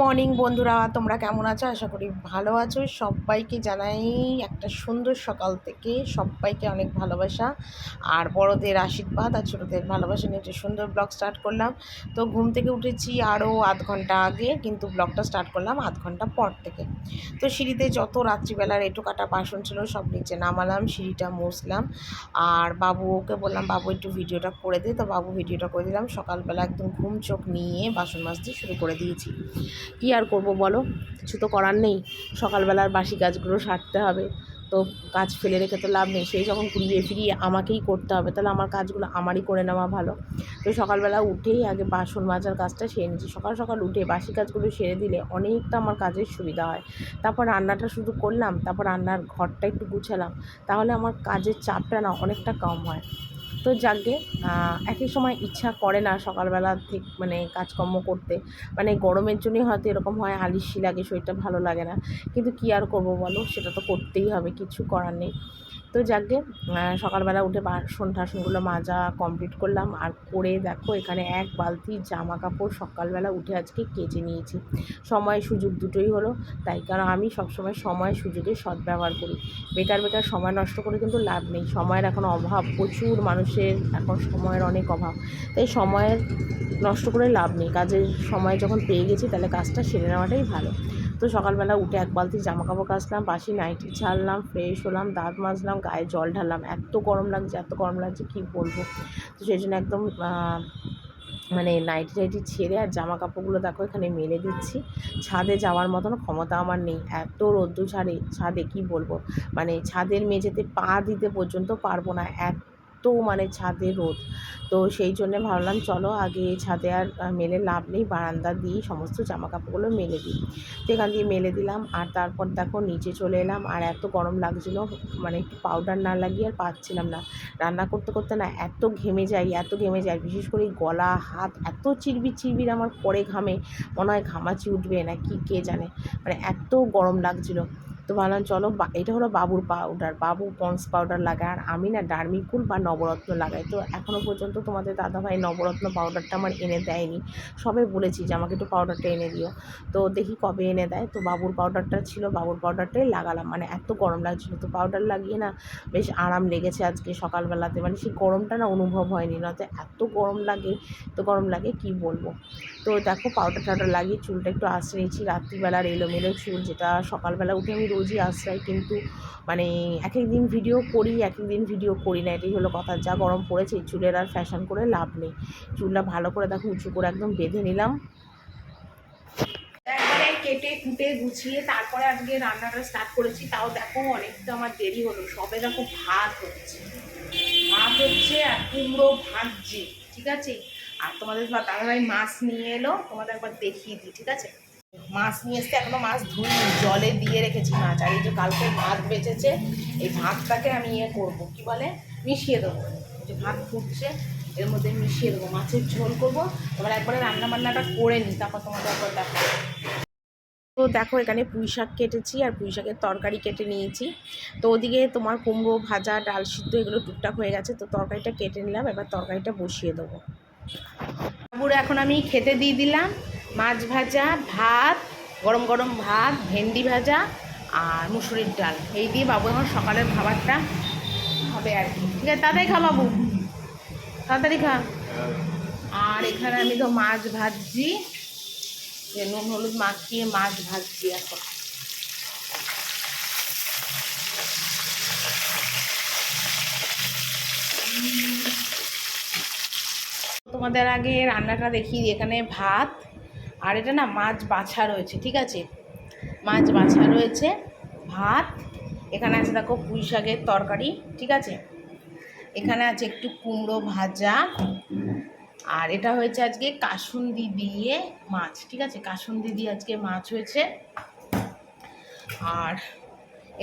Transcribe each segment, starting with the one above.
Morning বন্ধুরা, তোমরা কেমন আছো? আশা করি ভালো আছো। সবাইকে জানাই একটা সুন্দর সকাল থেকে সবাইকে অনেক ভালোবাসা আর বড়দের আশীর্বাদ আর ছোটোদের ভালোবাসা নিয়ে একটা সুন্দর ব্লগ স্টার্ট করলাম। তো ঘুম থেকে উঠেছি আরও আধ ঘন্টা আগে, কিন্তু ব্লগটা স্টার্ট করলাম আধ ঘন্টা পর থেকে। তো সিঁড়িতে যত রাত্রিবেলার এঁটো কাটা বাসন ছিল সব নিচে নামালাম, সিঁড়িটা মুছলাম। আর বাবুকে বললাম, বাবু একটু ভিডিওটা করে দে। তো বাবু ভিডিওটা করে দিলাম। সকালবেলা একদম ঘুম চোখ নিয়ে বাসন মাজতে শুরু করে দিয়েছি। কী আর করব বলো, কিছু তো করার নেই। সকালবেলার বাসি কাজগুলো সারতে হবে, তো কাজ ফেলে রেখে তো লাভ নেই। সেই যখন ঘুরিয়ে ফিরিয়ে আমাকেই করতে হবে, তাহলে আমার কাজগুলো আমারই করে নেওয়া ভালো। তো সকালবেলা উঠেই আগে বাসন মাজার কাজটা সেরে নিচ্ছি। সকাল সকাল উঠে বাসি কাজগুলো সেরে দিলে অনেকটা আমার কাজের সুবিধা হয়। তারপর রান্নাটা শুধু করলাম, তারপর রান্নার ঘরটা একটু গুছালাম, তাহলে আমার কাজের চাপটা না অনেকটা কম হয়। তো যাকে একই সময় ইচ্ছা করে না সকালবেলা থেকে মানে কাজকর্ম করতে, মানে গরমের জন্যই হয়তো এরকম হয়, আলিস্যি লাগে, শরীরটা ভালো লাগে না। কিন্তু কী আর করবো বলো, সেটা তো করতেই হবে, কিছু করার নেই। তো যাকে সকালবেলা উঠে বাসন টাসনগুলো মাজা কমপ্লিট করলাম। আর করে দেখো এখানে এক বালতি জামা কাপড় সকালবেলা উঠে আজকে কেচে নিয়েছি। সময় সুযোগ দুটোই হলো, তাই কারণ আমি সবসময় সময় সুযোগের সদ্ব্যবহার করি। বেকার বেকার সময় নষ্ট করে কিন্তু লাভ নেই। সময়ের এখন অভাব, প্রচুর মানুষের এখন সময়ের অনেক অভাব, তাই সময়ের নষ্ট করে লাভ নেই। কাজের সময় যখন পেয়ে গেছি তাহলে কাজটা সেরে নেওয়াটাই ভালো। তো সকালবেলা উঠে এক বালতি জামা কাপড় কাচলাম, বাসি নাইটি ছাড়লাম, ফ্রেশ হলাম, দাঁত মাজলাম, গায়ে জল ঢাললাম। এত গরম লাগছে, এত গরম লাগছে কী বলবো। তো সেই জন্য একদম মানে নাইটি টাইটি ছেড়ে আর জামা কাপড়গুলো দেখো এখানে মেলে দিচ্ছি। ছাদে যাওয়ার মতন ক্ষমতা আমার নেই, এত রোদ্দুর ছাদে কী বলবো, মানে ছাদের মেঝেতে পা দিতে পর্যন্ত পারবো না, এত মানে ছাদে রোদ। তো সেই জন্যে ভাবলাম চলো আগে ছাদে আর মেলে লাভ নেই, বারান্দা দিয়েই সমস্ত জামা কাপড়গুলো মেলে দিই। তো এখান দিয়ে মেলে দিলাম। আর তারপর দেখো নিচে চলে এলাম, আর এত গরম লাগছিলো, মানে একটু পাউডার না লাগিয়ে আর পারছিলাম না। রান্না করতে করতে না এত ঘেমে যায়, বিশেষ করে গলা হাত এত চিরবির আমার পরে ঘামে, মনে হয় ঘামাচি উঠবে না কি কে জানে, মানে এত গরম লাগছিলো। তো ভাবলাম চলো, এটা হলো বাবুর পাউডার, বাবু পন্স পাউডার লাগায়, আর আমি না ডার্মিকুল বা নবরত্ন লাগাই। তো এখনও পর্যন্ত তোমাদের দাদাভাই নবরত্ন পাউডারটা আমার এনে দেয়নি। সবে বলেছি যে আমাকে একটু পাউডারটা এনে দিও, তো দেখি কবে এনে দেয়। তো বাবুর পাউডারটা ছিল, বাবুর পাউডারটাই লাগালাম, মানে এত গরম লাগছিলো। তো পাউডার লাগিয়ে না বেশ আরাম লেগেছে আজকে সকালবেলাতে, মানে সেই গরমটা না অনুভব হয়নি, নয়তো এত গরম লাগে কি বলবো। তো দেখো পাউডার টাউডার লাগিয়ে চুলটা একটু আঁচড়ে নিয়েছি। রাত্রিবেলার এলোমেলো চুল, যেটা সকালবেলা উঠে আমি রোজই আঁচড়াই, কিন্তু মানে এক একদিন ভিডিও করি, এক একদিন ভিডিও করি না, এটাই হলো কথা। যা গরম পড়েছে চুলের আর ফ্যাশন করে লাভ নেই। চুলটা ভালো করে দেখো উঁচু করে একদম বেঁধে নিলাম, একবারে কেটে কুটে গুছিয়ে তারপরে আজকে রান্নাটা স্টার্ট করেছি। তাও দেখো অনেকটা আমার দেরি হলো, সবে দেখো ভাত হচ্ছে আর কুমড়ো ভাজছি, ঠিক আছে। আর তোমাদের দাদাভাই মাছ নিয়ে এলো, তোমাদের একবার দেখিয়ে দিই, ঠিক আছে। মাছ নিয়ে এসছে, এখনো মাছ ধুইনি, জলে দিয়ে রেখেছি মাছ। আর এই যে কালকে ভাত বেঁচেছে, এই ভাতটাকে আমি করবো কি বলে মিশিয়ে দেবো। যে ভাত ফুটছে এর মধ্যে মিশিয়ে দেবো, মাছের ঝোল করবো। এবার একবারে রান্না বান্নাটা করে নিই, তারপর তোমাদের একবার দেখো। তো দেখো এখানে পুঁই শাক কেটেছি আর পুঁই শাকের তরকারি কেটে নিয়েছি। তো ওদিকে তোমার কুমড়ো ভাজা, ডাল সিদ্ধ এগুলো টুকটাক হয়ে গেছে। তো তরকারিটা কেটে নিলাম, এবার তরকারিটা বসিয়ে দেবো। বাবুর এখন আমি খেতে দিয়ে দিলাম মাছ ভাজা, ভাত, গরম গরম ভাত, ভেন্ডি ভাজা আর মুসুরির ডাল, এই দিয়ে বাবু এখন সকালের খাবারটা হবে আর কি। ঠিক আছে, তাড়াতাড়ি খা বাবু, তাড়াতাড়ি খা। আর এখানে আমি তো মাছ ভাজছি, যে নুন হলুদ মাখিয়ে মাছ ভাজছি এখন। তোমাদের আগে রান্নাটা দেখি। এখানে ভাত, আর এটা না মাছ বাছা রয়েছে, ঠিক আছে, মাছ বাছা রয়েছে, ভাত। এখানে আছে দেখো পুঁই শাকের তরকারি, ঠিক আছে। এখানে আছে একটু কুমড়ো ভাজা, আর এটা হয়েছে আজকে কাসুন্দি দিয়ে মাছ, ঠিক আছে, কাসুন্দি দিয়ে আজকে মাছ হয়েছে। আর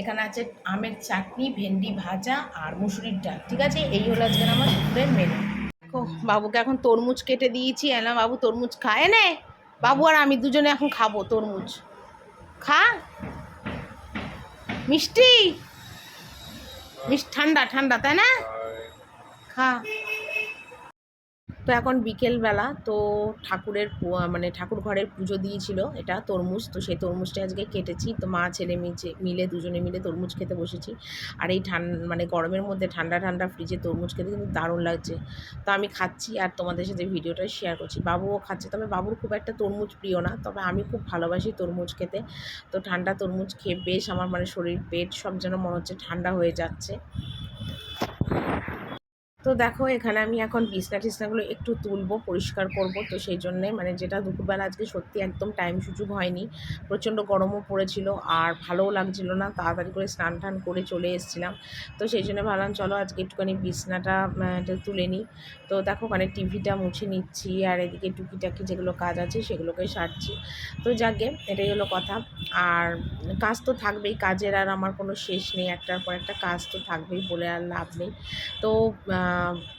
এখানে আছে আমের চাটনি, ভেন্ডি ভাজা আর মুসুরির ডাল, ঠিক আছে। এই হলো আজকে আমার দুপুরের মেনু। দেখো বাবুকে এখন তরমুজ কেটে দিয়েছি, এলাম বাবু তরমুজ খায় নে। বাবু আর আমি দুজনে এখন খাবো তরমুজ, খা। মিষ্টি ঠান্ডা ঠান্ডা, তাই না, খা। তো এখন বিকেলবেলা তো ঠাকুরের মানে ঠাকুর ঘরের পুজো দিয়েছিল, এটা তরমুজ, তো সেই তরমুজটা আজকে কেটেছি। তো মা ছেলে মিলে দুজনে মিলে তরমুজ খেতে বসেছি। আর এই মানে গরমের মধ্যে ঠান্ডা ঠান্ডা ফ্রিজে তরমুজ খেতে কিন্তু দারুণ লাগছে। তো আমি খাচ্ছি আর তোমাদের সাথে ভিডিওটা শেয়ার করছি। বাবুও খাচ্ছে, তবে বাবুর খুব একটা তরমুজ প্রিয় না, তবে আমি খুব ভালোবাসি তরমুজ খেতে। তো ঠান্ডা তরমুজ খেয়ে বেশ আমার মানে শরীর পেট সব যেন মনে হচ্ছে ঠান্ডা হয়ে যাচ্ছে। তো দেখো এখানে আমি এখন বিছনা টিছনাগুলো একটু তুলবো, পরিষ্কার করব। তো সেই জন্যে মানে যেটা দুপুরবেলা আজকে সত্যি একদম টাইম সুযোগ হয়নি, প্রচণ্ড গরমও পড়েছিল আর ভালোও লাগছিল না, তাড়াতাড়ি করে স্নান টান করে চলে এসেছিলাম। তো সেই জন্য ভাবলাম চলো আজকে একটুখানি বিছনাটা তুলে নিই। তো দেখো ওখানে টিভিটা মুছে নিচ্ছি আর এদিকে টুকিটাকি যেগুলো কাজ আছে সেগুলোকে সারছি। তো যাকে এটাই হলো কথা। আর কাজ তো থাকবেই, কাজের আর আমার কোনো শেষ নেই, একটার পর একটা কাজ তো থাকবেই, বলে আর লাভ নেই। তো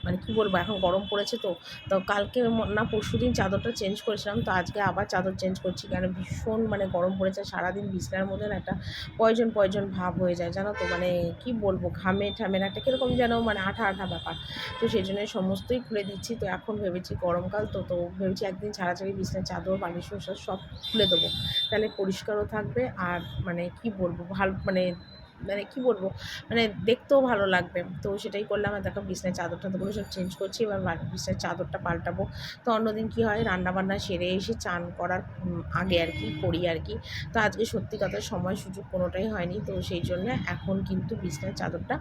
মানে কী বলবো, এখন গরম পড়েছে তো। তো কালকে না পরশুদিন চাদরটা চেঞ্জ করেছিলাম, তো আজকে আবার চাদর চেঞ্জ করছি, কারণ ভীষণ মানে গরম পড়েছে। সারাদিন বিছনার মধ্যে না একটা পয়জন পয়জন ভাব হয়ে যায়, জানো তো, মানে কি বলবো, ঘামে ঠামের একটা কীরকম যেন মানে আঠা আঠা ব্যাপার। তো সেই জন্য সমস্তই খুলে দিচ্ছি। তো এখন ভেবেছি গরমকাল তো তো ভেবেছি একদিন ছাড়াছাড়ি বিছনার চাদর বালিশ সব খুলে দেবো, তাহলে পরিষ্কারও থাকবে আর মানে কি বলবো মানে মানে কী বলবো, মানে দেখতেও ভালো লাগবে। তো সেটাই করলাম। আর দেখো বিছানার চাদর টাদরগুলো সব চেঞ্জ করছি, এবার বিছানার চাদরটা পাল্টাবো। তো অন্যদিন কী হয়, রান্নাবান্না সেরে এসে চান করার আগে আর কি করি আর কি। তো আজকে সত্যি কথা সময় সুযোগ কোনোটাই হয়নি, তো সেই জন্য এখন কিন্তু বিছানার চাদরটা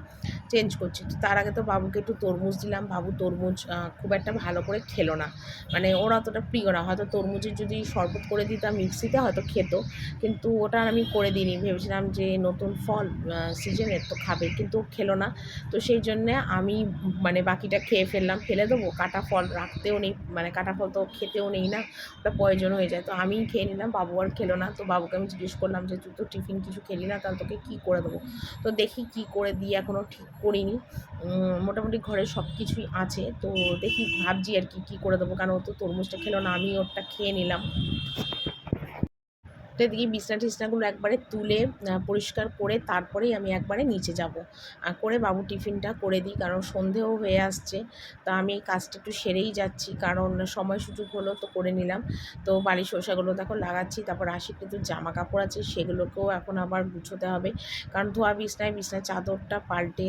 চেঞ্জ করছি। তো তার আগে তো বাবুকে একটু তরমুজ দিলাম, বাবু তরমুজ খুব একটা ভালো করে খেলো না, মানে ওরা অতটা প্রিয় না। হয়তো তরমুজের যদি শরবত করে দিতাম মিক্সিতে হয়তো খেত, কিন্তু ওটা আমি করে দিইনি, ভেবেছিলাম যে নতুন ফল সিজনের তো খাবে, কিন্তু খেলো না। তো সেই জন্যে আমি মানে বাকিটা খেয়ে ফেললাম, ফেলে দেবো, কাটা ফল রাখতেও নেই, মানে কাটা ফল তো খেতেও নেই না, ওটা প্রয়োজন হয়ে যায়। তো আমি খেয়ে নিলাম, বাবু আর খেলো না। তো বাবুকে আমি জিজ্ঞেস করলাম যে তুই তো টিফিন কিছু খেলি না, তাহলে তোকে কী করে দেবো। তো দেখি কী করে দিই, এখনও ঠিক করিনি। মোটামুটি ঘরে সব কিছুই আছে, তো দেখি ভাবছি আর কি কী করে দেবো, কারণ ও তো তরমুজটা খেলো না, আমি ওরটা খেয়ে নিলাম। তো এদিকে বিছনা টিছনাগুলো একবারে তুলে পরিষ্কার করে তারপরেই আমি একবারে নিচে যাব, করে বাবু টিফিনটা করে দিই, কারণ সন্ধেও হয়ে আসছে। তো আমি এই কাজটা একটু সেরেই যাচ্ছি, কারণ সময় সুযোগ হলো তো করে নিলাম। তো বাড়ির শসাগুলো দেখো লাগাচ্ছি, তারপর আশি কিন্তু জামা কাপড় আছে সেগুলোকেও এখন আবার গুছোতে হবে, কারণ ধোয়া বিছনার চাদরটা পাল্টে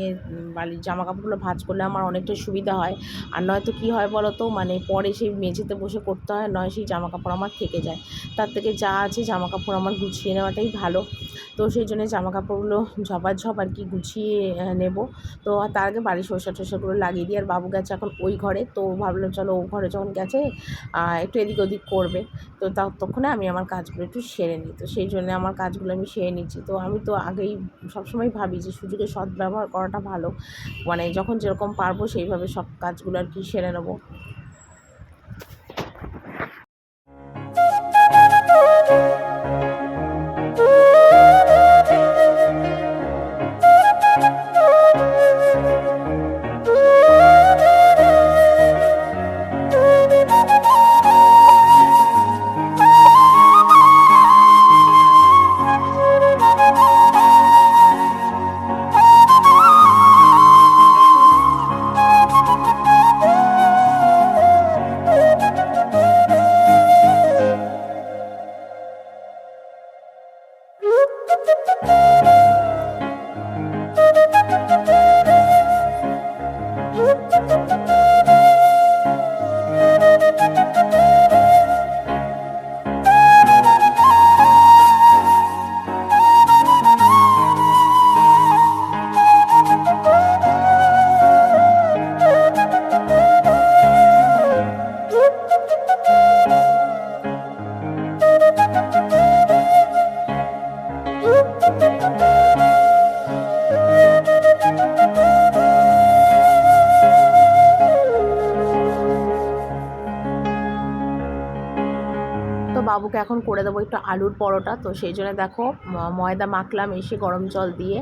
বাড়ির জামা কাপড়গুলো ভাঁজ করলে আমার অনেকটা সুবিধা হয়। আর নয়তো কী হয় বলো তো, মানে পরে সেই মেঝেতে বসে করতে হয়, নয় সেই জামা কাপড় আমার থেকে যায়। তার থেকে যা আছে জামা কাপড় আমার গুছিয়ে নেওয়াটাই ভালো। তো সেই জন্য জামা কাপড়গুলো ঝপাঝপ আর কি গুছিয়ে নেব। তো তার আগে বাড়ির টসাগুলো লাগিয়ে দিই। আর বাবু গেছে এখন ওই ঘরে, তো ভাবলাম চলো ও ঘরে যখন গেছে একটু এদিক ওদিক করবে, তো ততক্ষণে আমি আমার কাজগুলো একটু সেরে নিই। তো সেই জন্য আমার কাজগুলো আমি সেরে নিচ্ছি। তো আমি তো আগেই সবসময় ভাবি যে সুযোগের সদ্ব্যবহার করাটা ভালো, মানে যখন যেরকম পারবো সেইভাবে সব কাজগুলো আর কি সেরে নেবো। বাবুকে এখন করে দেবো একটু আলুর পরোটা। তো সেই জন্য দেখো ময়দা মাখলাম এসে গরম জল দিয়ে,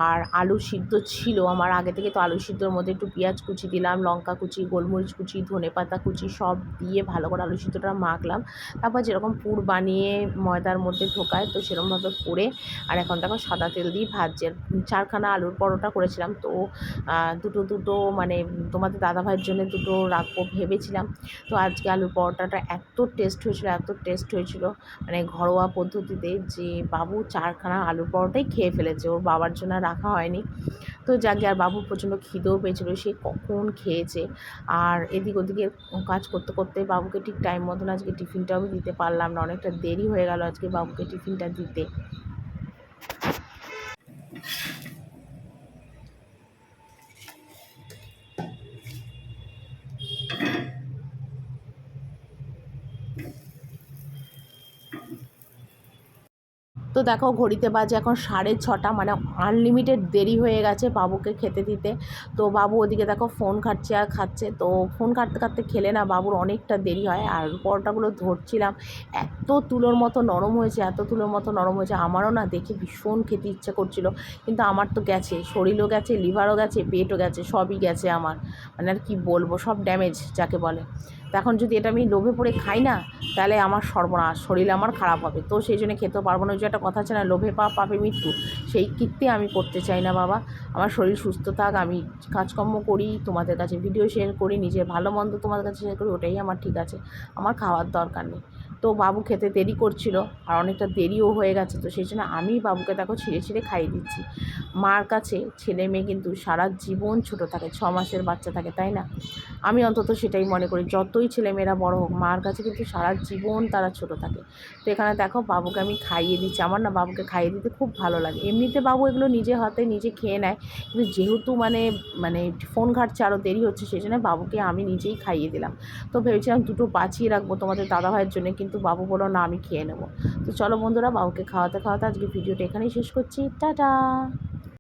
আর আলু সিদ্ধ ছিল আমার আগে থেকে, তো আলু সিদ্ধর মধ্যে একটু পেঁয়াজ কুচি দিলাম, লঙ্কা কুচি, গোলমরিচ কুচি, ধনেপাতা কুচি সব দিয়ে ভালো করে আলু সিদ্ধটা মাখলাম। তারপর যেরকম পুর বানিয়ে ময়দার মধ্যে ঢোকায় তো সেরকমভাবে করে, আর এখন দেখো সাদা তেল দিয়ে ভাজছে। 4খানা আলুর পরোটা করেছিলাম, তো দুটো মানে তোমাদের দাদাভাইয়ের জন্য দুটো রাখবো ভেবেছিলাম। তো আজকে আলুর পরোটাটা এত টেস্ট হয়েছিল মানে ঘরোয়া পদ্ধতিতে, যে বাবু 4খানা আলুর পরোটাই খেয়ে ফেলেছে, ওর বাবার জন্য রাখা হয়নি। তো যাকে, আর বাবুর প্রচণ্ড খিদেও পেয়েছিল, সে কখন খেয়েছে। আর এদিক ওদিকে কাজ করতে করতে বাবুকে ঠিক টাইম মতন আজকে টিফিনটাও দিতে পারলাম না, অনেকটা দেরি হয়ে গেল আজকে বাবুকে টিফিনটা দিতে। তো দেখো ঘড়িতে বাজে এখন 6:30, মানে আনলিমিটেড দেরি হয়ে গেছে বাবুকে খেতে দিতে। তো বাবু ওদিকে দেখো ফোন ঘাঁটছে আর খাচ্ছে, তো ফোন ঘাঁটতে ঘাঁটতে খেলে না বাবুর অনেকটা দেরি হয়। আর পরোটাগুলো ধরছিলাম, এত তুলোর মতো নরম হয়েছে, আমারও না দেখে ভীষণ খেতে ইচ্ছা করছিল, কিন্তু আমার তো গেছে, শরীরও গেছে, লিভারও গেছে, পেটও গেছে, সবই গেছে আমার, মানে আর কি বলবো, সব ড্যামেজ যাকে বলে। তো এখন যদি এটা আমি লোভে পড়ে খাই না, তাহলে আমার সর্বনাশ, শরীর আমার খারাপ হবে। তো সেই জন্য খেতেও পারবো না। ওই যে একটা কথা আছে না, লোভে পাপ পাপে মৃত্যু, সেই কীর্তি আমি করতে চাই না বাবা। আমার শরীর সুস্থ থাক, আমি কাজকর্ম করি, তোমাদের কাছে ভিডিও শেয়ার করি, নিজের ভালো মন্দ তোমাদের কাছে শেয়ার করি, ওটাই আমার ঠিক আছে, আমার খাওয়ার দরকার নেই। তো বাবু খেতে দেরি করছিল, আর অনেকটা দেরিও হয়ে গেছে, তো সেই জন্য আমি বাবুকে দেখো ছিঁড়ে ছিঁড়ে খাইয়ে দিচ্ছি। মার কাছে ছেলে মেয়ে কিন্তু সারা জীবন ছোটো থাকে, 6 মাসের বাচ্চা থাকে, তাই না? আমি অন্তত সেটাই মনে করি, যতই ছেলেমেয়েরা বড় হোক, মার কাছে কিন্তু সারা জীবন তারা ছোট থাকে। তো এখানে দেখো বাবুকে আমি খাইয়ে দিচ্ছি, আমার না বাবুকে খাইয়ে দিতে খুব ভালো লাগে। এমনিতে বাবু এগুলো নিজে হাতে নিজে খেয়ে নেয়, কিন্তু যেহেতু মানে মানে ফোন ঘাঁটছে, আরও দেরি হচ্ছে, সেই জন্য বাবুকে আমি নিজেই খাইয়ে দিলাম। তো ভেবেছিলাম দুটো বাঁচিয়ে রাখবো তোমাদের দাদাভাইয়ের জন্য, কিন্তু বাবু বললো না, আমি খেয়ে নেবো। তো চলো বন্ধুরা, বাবুকে খাওয়াতে খাওয়াতে আজকে ভিডিওটা এখানেই শেষ করছি। টাটা।